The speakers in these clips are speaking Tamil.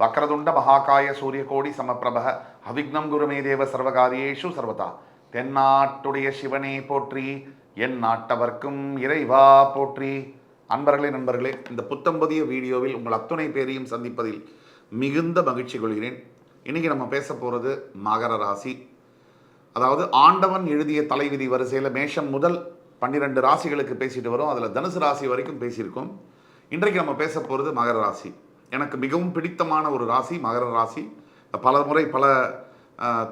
வக்ரதுண்ட மகாகாய சூரியகோடி சமப்பிரப அவிக்னம் குருமே தேவ சர்வகாரியேஷு சர்வதா. தென்னாட்டுடைய சிவனே போற்றி, என் நாட்டவர்க்கும் இறைவா போற்றி. அன்பர்களே, நண்பர்களே, இந்த புத்தம்பதிய வீடியோவில் உங்கள் அத்துணை பேரையும் சந்திப்பதில் மிகுந்த மகிழ்ச்சி கொள்கிறேன். இன்றைக்கி நம்ம பேச போகிறது மகர ராசி. அதாவது ஆண்டவன் எழுதிய தலைவிதி வரிசையில் மேஷம் முதல் 12 ராசிகளுக்கு பேசிட்டு வரும். அதில் தனுசு ராசி வரைக்கும் பேசியிருக்கோம். இன்றைக்கு நம்ம பேச போகிறது மகர ராசி. எனக்கு மிகவும் பிடித்தமான ஒரு ராசி மகர ராசி. பல முறை பல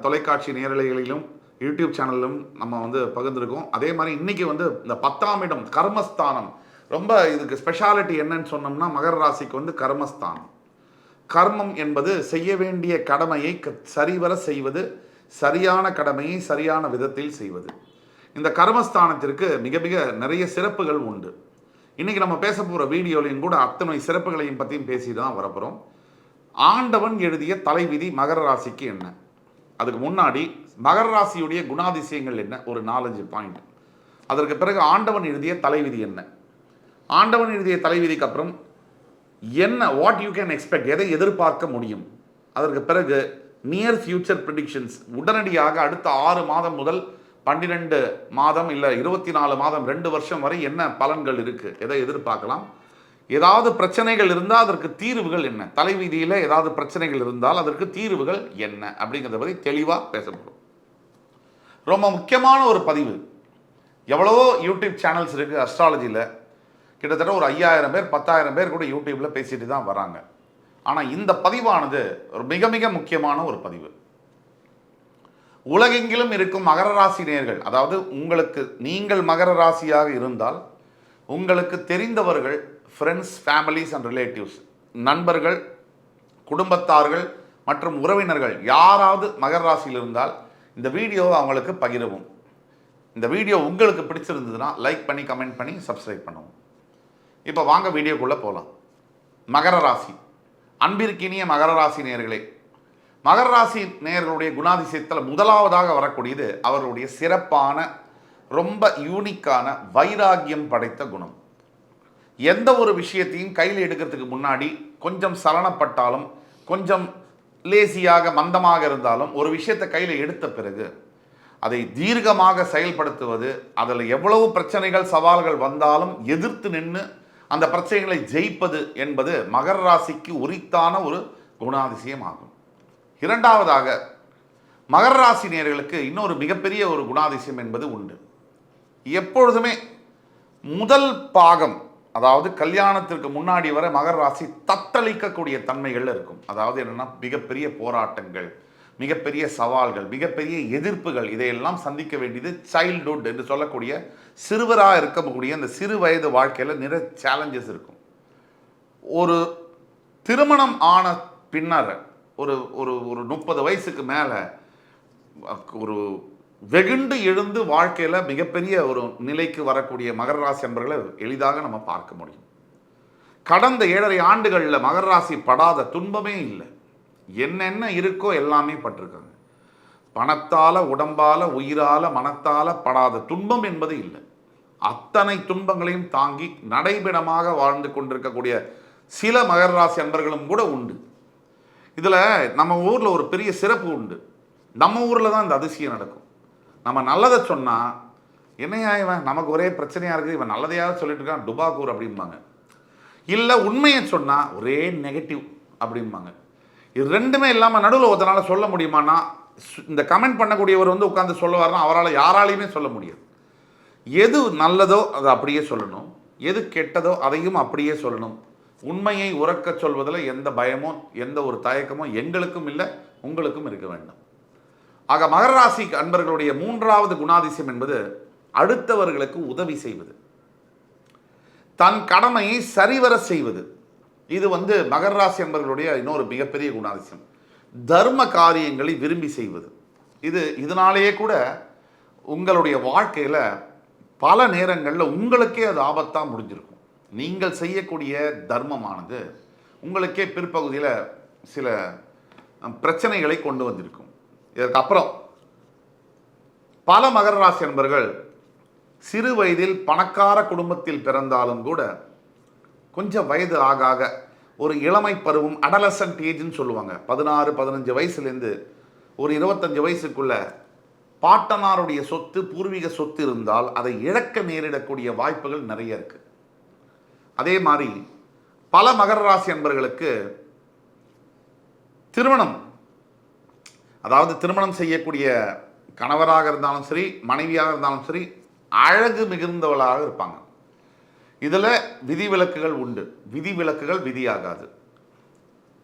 தொலைக்காட்சி நேரலைகளிலும் யூடியூப் சேனலிலும் நம்ம பகிர்ந்துருக்கோம். அதே மாதிரி இன்றைக்கி இந்த 10ஆம் இடம் கர்மஸ்தானம். ரொம்ப இதுக்கு ஸ்பெஷாலிட்டி என்னன்னு சொன்னோம்னா, மகர ராசிக்கு கர்மஸ்தானம். கர்மம் என்பது செய்ய வேண்டிய கடமையை சரிவர செய்வது, சரியான கடமையை சரியான விதத்தில் செய்வது. இந்த கர்மஸ்தானத்திற்கு மிக மிக நிறைய சிறப்புகள் உண்டு. இன்றைக்கி நம்ம பேச போகிற வீடியோலையும் கூட அத்தனை சிறப்புகளையும் பற்றியும் பேசி தான் வரப்போகிறோம். ஆண்டவன் எழுதிய தலைவிதி மகர ராசிக்கு என்ன, அதுக்கு முன்னாடி மகர ராசியுடைய குணாதிசயங்கள் என்ன, ஒரு 4-5 பாயிண்ட். அதற்கு பிறகு ஆண்டவன் எழுதிய தலைவிதி என்ன, ஆண்டவன் எழுதிய தலைவிதிக்கு அப்புறம் என்ன, வாட் யூ கேன் எக்ஸ்பெக்ட், எதை எதிர்பார்க்க முடியும். அதற்கு பிறகு நியர் ஃபியூச்சர் ப்ரிடிக்ஷன்ஸ், உடனடியாக அடுத்த 6 மாதம் முதல் 12 மாதம் இல்லை 24 மாதம் 2 வருஷம் வரை என்ன பலன்கள் இருக்குது, எதை எதிர்பார்க்கலாம், ஏதாவது பிரச்சனைகள் இருந்தால் அதற்கு தீர்வுகள் என்ன, தலைவிதியில் ஏதாவது பிரச்சனைகள் இருந்தால் அதற்கு தீர்வுகள் என்ன அப்படிங்கிறத பற்றி தெளிவாக பேசப்படும். ரொம்ப முக்கியமான ஒரு பதிவு. எவ்வளவோ யூடியூப் சேனல்ஸ் இருக்குது அஸ்ட்ராலஜியில். கிட்டத்தட்ட ஒரு 5000 பேர் 10,000 பேர் கூட யூடியூப்பில் பேசிட்டு தான் வராங்க. ஆனால் இந்த பதிவானது ஒரு மிக மிக முக்கியமான ஒரு பதிவு. உலகெங்கிலும் இருக்கும் மகர ராசி நேயர்கள், அதாவது நீங்கள் மகர ராசியாக இருந்தால் உங்களுக்கு தெரிந்தவர்கள், ஃப்ரெண்ட்ஸ், ஃபேமிலிஸ் அண்ட் ரிலேட்டிவ்ஸ், நண்பர்கள், குடும்பத்தார்கள் மற்றும் உறவினர்கள் யாராவது மகர ராசியில் இருந்தால் இந்த வீடியோவை அவங்களுக்கு பகிரவும். இந்த வீடியோ உங்களுக்கு பிடிச்சிருந்ததுன்னா லைக் பண்ணி, கமெண்ட் பண்ணி, சப்ஸ்கிரைப் பண்ணவும். இப்போ வாங்க வீடியோக்குள்ளே போகலாம். மகர ராசி. அன்பிற்கினிய மகர ராசி நேயர்களே, மகர ராசி நேயர்களுடைய குணாதிசயத்தில் முதலாவதாக வரக்கூடியது அவர்களுடைய சிறப்பான, ரொம்ப யூனிக்கான வைராகியம் படைத்த குணம். எந்த ஒரு விஷயத்தையும் கையில் எடுக்கிறதுக்கு முன்னாடி கொஞ்சம் சலனப்பட்டாலும், கொஞ்சம் லேசியாக மந்தமாக இருந்தாலும், ஒரு விஷயத்தை கையில் எடுத்த பிறகு அதை தீர்க்கமாக செயல்படுத்துவது, அதில் எவ்வளவு பிரச்சனைகள் சவால்கள் வந்தாலும் எதிர்த்து நின்று அந்த பிரச்சனைகளை ஜெயிப்பது என்பது மகர ராசிக்கு உரித்தான ஒரு குணாதிசயம் ஆகும். இரண்டாவதாக மகர ராசி நேயர்களுக்கு இன்னொரு மிகப்பெரிய ஒரு குணாதிசயம் என்பது உண்டு. எப்பொழுதுமே முதல் பாகம், அதாவது கல்யாணத்திற்கு முன்னாடி வரை மகர ராசி தத்தளிக்கக்கூடிய தன்மைகள் இருக்கும். அதாவது என்னென்னா, மிகப்பெரிய போராட்டங்கள், மிகப்பெரிய சவால்கள், மிகப்பெரிய எதிர்ப்புகள், இதையெல்லாம் சந்திக்க வேண்டியது சைல்டுஹுட் என்று சொல்லக்கூடிய சிறுவராக இருக்கக்கூடிய அந்த சிறு வயது வாழ்க்கையில் நிறைய சேலஞ்சஸ் இருக்கும். ஒரு திருமணம் ஆன பின்னர் ஒரு ஒரு ஒரு 30 வயசுக்கு மேலே ஒரு வெகுண்டு எழுந்து வாழ்க்கையில் மிகப்பெரிய ஒரு நிலைக்கு வரக்கூடிய மகர ராசி என்பவர்களை எளிதாக நம்ம பார்க்க முடியும். கடந்த 7.5 ஆண்டுகளில் மகர ராசி படாத துன்பமே இல்லை. என்னென்ன இருக்கோ எல்லாமே பட்டிருக்காங்க. பணத்தால், உடம்பால், உயிரால், மனத்தால் படாத துன்பம் என்பது இல்லை. அத்தனை துன்பங்களையும் தாங்கி நடைபெறமாக வாழ்ந்து கொண்டிருக்கக்கூடிய சில மகர ராசி அன்பர்களும் கூட உண்டு. இதில் நம்ம ஊரில் ஒரு பெரிய சிறப்பு உண்டு. நம்ம ஊரில் தான் இந்த அதிசயம் நடக்கும். நம்ம நல்லதை சொன்னால், என்னையா இவன் நமக்கு ஒரே பிரச்சனையாக இருக்குது, இவன் நல்லதையாவது சொல்லிட்டு இருக்கான், டுபாக்கூர் அப்படிம்பாங்க. இல்லை, உண்மையை சொன்னால் ஒரே நெகட்டிவ் அப்படிம்பாங்க. இது ரெண்டுமே இல்லாமல் நடுவில் ஒருத்தனால சொல்ல முடியுமானா, இந்த கமெண்ட் பண்ணக்கூடியவர் உட்காந்து சொல்லுவார்னா அவரால் யாராலையுமே சொல்ல முடியாது. எது நல்லதோ அதை அப்படியே சொல்லணும், எது கெட்டதோ அதையும் அப்படியே சொல்லணும். உண்மையை உறக்க சொல்வதில் எந்த பயமோ எந்த ஒரு தயக்கமோ எங்களுக்கும் இல்லை, உங்களுக்கும் இருக்க வேண்டும். ஆக மகர ராசி அன்பர்களுடைய 3வது குணாதிசயம் என்பது அடுத்தவர்களுக்கு உதவி செய்வது, தன் கடமையை சரிவர செய்வது. இது மகர ராசி என்பவர்களுடைய இன்னொரு மிகப்பெரிய குணாதிசயம். தர்ம காரியங்களை விரும்பி செய்வது. இதனாலேயே கூட உங்களுடைய வாழ்க்கையில் பல நேரங்களில் உங்களுக்கே அது ஆபத்தாக முடிஞ்சிருக்கும். நீங்கள் செய்யக்கூடிய தர்மமானது உங்களுக்கே பிற்பகுதியில் சில பிரச்சனைகளை கொண்டு வந்திருக்கும். இதற்கு அப்புறம் பல மகர ராசி என்பவர்கள் சிறு வயதில் பணக்கார குடும்பத்தில் பிறந்தாலும் கூட கொஞ்சம் வயது ஆக ஆக ஒரு இளமை பருவம், அடலசன்ட் ஏஜ்னு சொல்லுவாங்க, 16-15 வயசுலேருந்து ஒரு 25 வயசுக்குள்ள பாட்டனாருடைய சொத்து, பூர்வீக சொத்து இருந்தால் அதை இழக்க நேரிடக்கூடிய வாய்ப்புகள் நிறைய இருக்கு. அதே மாதிரி பல மகர ராசி அன்பர்களுக்கு திருமணம், அதாவது திருமணம் செய்யக்கூடிய கணவராக இருந்தாலும் சரி, மனைவியாக இருந்தாலும் சரி, அழகு மிகுந்தவளாக இருப்பாங்க. இதில் விதிவிலக்குகள் உண்டு. விதிவிலக்குகள் விதியாகாது.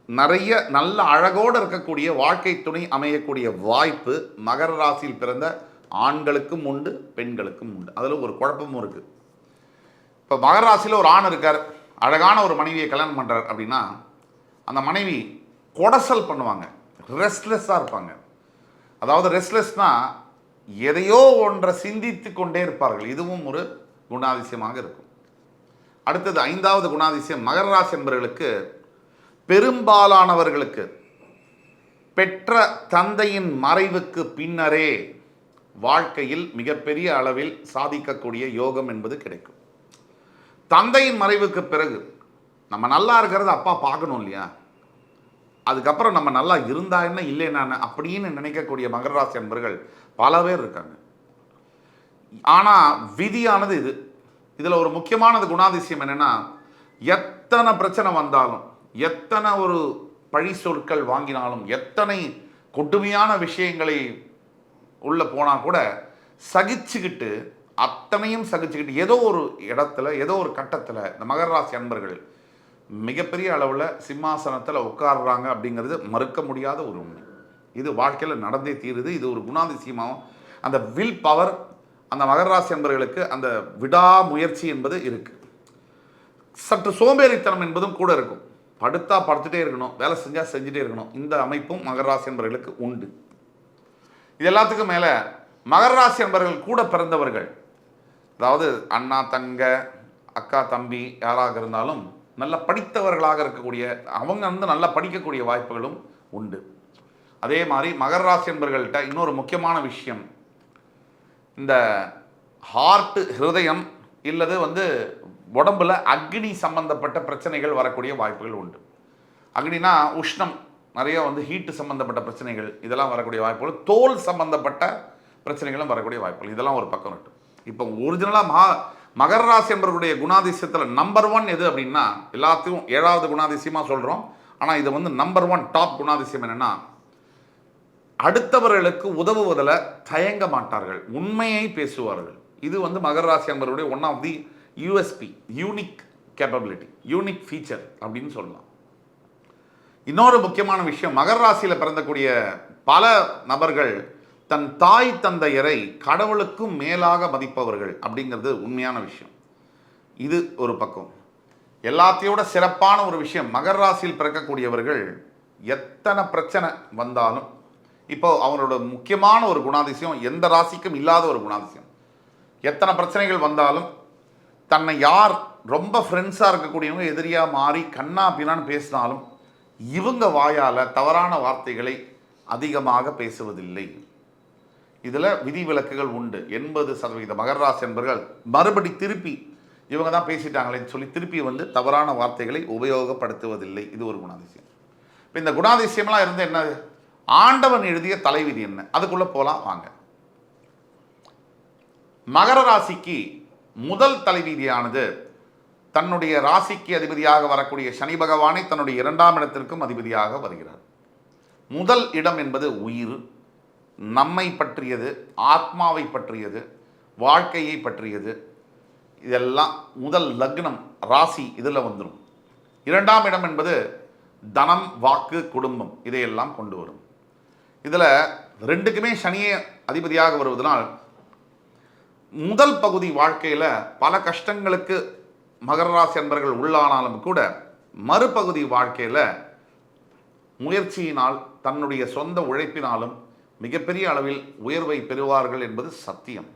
நிறைய நல்ல அழகோடு இருக்கக்கூடிய வாழ்க்கை துணை அமையக்கூடிய வாய்ப்பு மகர ராசியில் பிறந்த ஆண்களுக்கும் உண்டு, பெண்களுக்கும் உண்டு. அதில் ஒரு குழப்பமும் இருக்கு. இப்போ மகர ராசியில் ஒரு ஆண் இருக்கார், அழகான ஒரு மனைவியை கல்யாணம் பண்ணுறார் அப்படின்னா, அந்த மனைவி கொடசல் பண்ணுவாங்க, ரெஸ்ட்லெஸ்ஸாக இருப்பாங்க. அதாவது ரெஸ்ட்லெஸ்னா எதையோ ஒன்றை சிந்தித்து கொண்டே இருப்பார்கள். இதுவும் ஒரு குணாதிசயமாக இருக்கும். அடுத்தது 5வது குணாதிசயம், மகர ராசி என்பவர்களுக்கு பெரும்பாலானவர்களுக்கு பெற்ற தந்தையின் மறைவுக்கு பின்னரே வாழ்க்கையில் மிகப்பெரிய அளவில் சாதிக்கக்கூடிய யோகம் என்பது கிடைக்கும். தந்தையின் மறைவுக்கு பிறகு நம்ம நல்லா இருக்கிறத அப்பா பார்க்கணும் இல்லையா, அதுக்கப்புறம் நம்ம நல்லா இருந்தா என்ன இல்லைன்னா அப்படின்னு நினைக்கக்கூடிய மகர ராசி அன்பர்கள் பல பேர் இருக்காங்க. ஆனால் விதியானது இது. இதில் ஒரு முக்கியமானது குணாதிசயம் என்னென்னா, எத்தனை பிரச்சனை வந்தாலும், எத்தனை ஒரு பழி சொற்கள் வாங்கினாலும், எத்தனை கொடுமையான விஷயங்களை உள்ள போனால் கூட சகிச்சுக்கிட்டு, அத்தனையும் சகிச்சுக்கிட்டு ஏதோ ஒரு இடத்துல, ஏதோ ஒரு கட்டத்தில் இந்த மகர ராசி அன்பர்கள் மிகப்பெரிய அளவில் சிம்மாசனத்தில் உட்கார்றாங்க அப்படிங்கிறது மறுக்க முடியாத ஒரு உண்மை. இது வாழ்க்கையில் நடந்தே தீருது. இது ஒரு குணாதிசயமாகவும் அந்த வில் பவர் அந்த மகர ராசி அன்பர்களுக்கு அந்த விடாமுயற்சி என்பது இருக்கு. சற்று சோம்பேறித்தனம் என்பதும் கூட இருக்கும். படுத்தா படுத்துட்டே இருக்கணும், வேலை செஞ்சால் செஞ்சுட்டே இருக்கணும். இந்த அமைப்பும் மகர ராசி அன்பர்களுக்கு உண்டு. இது எல்லாத்துக்கும் மேலே மகர ராசி அன்பர்கள் கூட பிறந்தவர்கள், அதாவது அண்ணா தங்க அக்கா தம்பி யாராக இருந்தாலும் நல்ல படித்தவர்களாக இருக்கக்கூடிய அவங்க நல்லா படிக்கக்கூடிய வாய்ப்புகளும் உண்டு. அதே மாதிரி மகர ராசி அன்பர்கள்ட்ட இன்னொரு முக்கியமான விஷயம், இந்த ஹார்ட், ஹிருதயம் இல்லது உடம்புல அக்னி சம்பந்தப்பட்ட பிரச்சனைகள் வரக்கூடிய வாய்ப்புகள் உண்டு. அக்னினா உஷ்ணம், நிறைய ஹீட்டு சம்பந்தப்பட்ட பிரச்சனைகள், இதெல்லாம் வரக்கூடிய வாய்ப்புகள். தோல் சம்பந்தப்பட்ட பிரச்சனைகளும் வரக்கூடிய வாய்ப்புகள். இதெல்லாம் ஒரு பக்கம் இருக்கு. இப்போ ஒரிஜினலாக மகர ராசி என்பவர்களுடைய குணாதிசயத்தில் நம்பர் 1 எது அப்படின்னா, எல்லாத்தையும் 7வது குணாதிசயமாக சொல்கிறோம். ஆனால் இது நம்பர் 1 டாப் குணாதிசயம் என்னென்னா, அடுத்தவர்களுக்கு உதவுவதில் தயங்க மாட்டார்கள், உண்மையை பேசுவார்கள். இது மகர ராசி என்பவருடைய one of the USP, unique capability, unique feature அப்படின்னு சொல்லலாம். இன்னொரு முக்கியமான விஷயம், மகர ராசியில் பிறந்தக்கூடிய பல நபர்கள் தன் தாய் தந்தையரை கடவுளுக்கும் மேலாக மதிப்பவர்கள் அப்படிங்கிறது உண்மையான விஷயம். இது ஒரு பக்கம். எல்லாத்தையோட சிறப்பான ஒரு விஷயம், மகர ராசியில் பிறக்கக்கூடியவர்கள் எத்தனை பிரச்சனை வந்தாலும், இப்போ அவங்களோட முக்கியமான ஒரு குணாதிசயம், எந்த ராசிக்கும் இல்லாத ஒரு குணாதிசயம், எத்தனை பிரச்சனைகள் வந்தாலும் தன்னை யார் ரொம்ப ஃப்ரெண்ட்ஸாக இருக்கக்கூடியவங்க எதிரியாக மாறி கண்ணா பின்னான்னு பேசினாலும் இவங்க வாயால் தவறான வார்த்தைகளை அதிகமாக பேசுவதில்லை. இதில் விதிவிலக்குகள் உண்டு. 80% மகர ராசி என்பவர்கள் மறுபடி திருப்பி இவங்க தான் பேசிட்டாங்களேன்னு சொல்லி திருப்பி தவறான வார்த்தைகளை உபயோகப்படுத்துவதில்லை. இது ஒரு குணாதிசயம். இப்போ இந்த குணாதிசயம்லாம் இருந்து என்ன, ஆண்டவன் எழுதிய தலைவிதி என்ன, அதுக்குள்ளே போகலாம் வாங்க. மகர ராசிக்கு முதல் தலைவிதியானது தன்னுடைய ராசிக்கு அதிபதியாக வரக்கூடிய சனி பகவானை தன்னுடைய 2ஆம் இடத்திற்கும் அதிபதியாக வருகிறார். முதல் இடம் என்பது உயிர், நம்மை பற்றியது, ஆத்மாவை பற்றியது, வாழ்க்கையை பற்றியது. இதெல்லாம் முதல் லக்னம் ராசி இதில் வந்துடும். 2ஆம் இடம் என்பது தனம், வாக்கு, குடும்பம், இதையெல்லாம் கொண்டு வரும். இதில் ரெண்டுக்குமே சனியே அதிபதியாக வருவதனால் முதல் பகுதி வாழ்க்கையில் பல கஷ்டங்களுக்கு மகர ராசி அன்பர்கள் உள்ளானாலும் கூட மறுபகுதி வாழ்க்கையில் முயற்சியினால், தன்னுடைய சொந்த உழைப்பினாலும் மிகப்பெரிய அளவில் உயர்வை பெறுவார்கள் என்பது சத்தியம்.